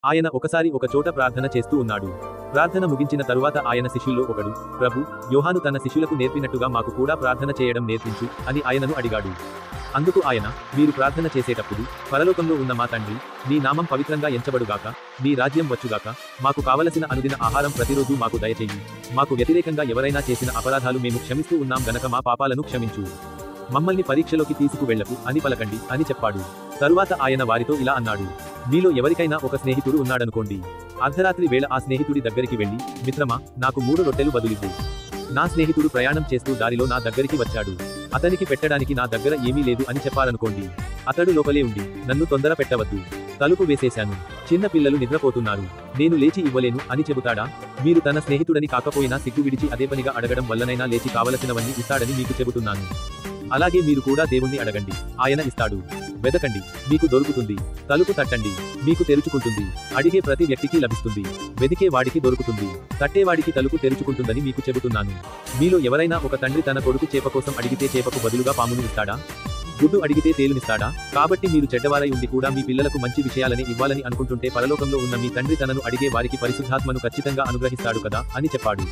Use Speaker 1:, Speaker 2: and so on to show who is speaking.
Speaker 1: ఆయన ఒకసారి ఒక చోట ప్రార్థన చేస్తూ ఉన్నాడు. ప్రార్థన ముగించిన తరువాత ఆయన శిష్యుల్లో ఒకడు, ప్రభు, యోహాను తన శిష్యులకు నేర్పినట్టుగా మాకు కూడా ప్రార్థన చేయడం నేర్పించు అని ఆయనను అడిగాడు. అందుకు ఆయన, మీరు ప్రార్థన చేసేటప్పుడు, పరలోకంలో ఉన్న మా తండ్రి, నీ నామం పవిత్రంగా ఎంచబడుగాక, నీ రాజ్యం వచ్చుగాక, మాకు కావలసిన అనుదిన ఆహారం ప్రతిరోజు మాకు దయచెయ్యి, మాకు వ్యతిరేకంగా ఎవరైనా చేసిన అపరాధాలు మేము క్షమిస్తూ ఉన్నాం గనక మా పాపాలను క్షమించు, మమ్మల్ని పరీక్షలోకి తీసుకువెళ్లకు అని పలకండి అని చెప్పాడు. తరువాత ఆయన వారితో ఇలా అన్నాడు, మీలో ఎవరికైనా ఒక స్నేహితుడు ఉన్నాడనుకోండి. అర్ధరాత్రి వేళ ఆ స్నేహితుడి దగ్గరికి వెళ్లి, మిత్రమా, నాకు 3 రొట్టెలు బదులివ్వు. నా స్నేహితుడు ప్రయాణం చేస్తూ దారిలో నా దగ్గరికి వచ్చాడు. అతనికి పెట్టడానికి నా దగ్గర ఏమీ లేదు అని చెప్పారనుకోండి. అతడు లోపలే ఉండి, నన్ను తొందర పెట్టవద్దు, తలుపు వేసేశాను, చిన్న పిల్లలు నిద్రపోతున్నారు, నేను లేచి ఇవ్వలేను అని చెబుతాడా? మీరు తన స్నేహితుడని కాకపోయినా సిగ్గు విడిచి అదే పనిగా అడగడం వల్లనైనా లేచి కావలసినవన్నీ ఇస్తాడని మీకు చెబుతున్నాను. అలాగే మీరు కూడా దేవుణ్ణి అడగండి, ఆయన ఇస్తాడు. వెదకండి, మీకు దొరుకుతుంది. తలుపు తట్టండి, మీకు తెరుచుకుంటుంది. అడిగే ప్రతి వ్యక్తికి లభిస్తుంది. వెదికే వాడికి దొరుకుతుంది. తట్టేవాడికి తలుపు తెరుచుకుంటుందని మీకు చెబుతున్నాను. మీలో ఎవరైనా ఒక తండ్రి తన కొడుకు చేప కోసం అడిగితే చేపకు బదులుగా పామును ఇస్తాడా? గుడ్డు అడిగితే తేలునిస్తాడా? కాబట్టి మీరు చెడ్డవారై ఉండి కూడా మీ పిల్లలకు మంచి విషయాలని ఇవ్వాలని అనుకుంటుంటే పరలోకంలో ఉన్న మీ తండ్రి తనను అడిగే వారికి పరిశుద్ధాత్మను ఖచ్చితంగా అనుగ్రహిస్తాడు కదా అని చెప్పాడు.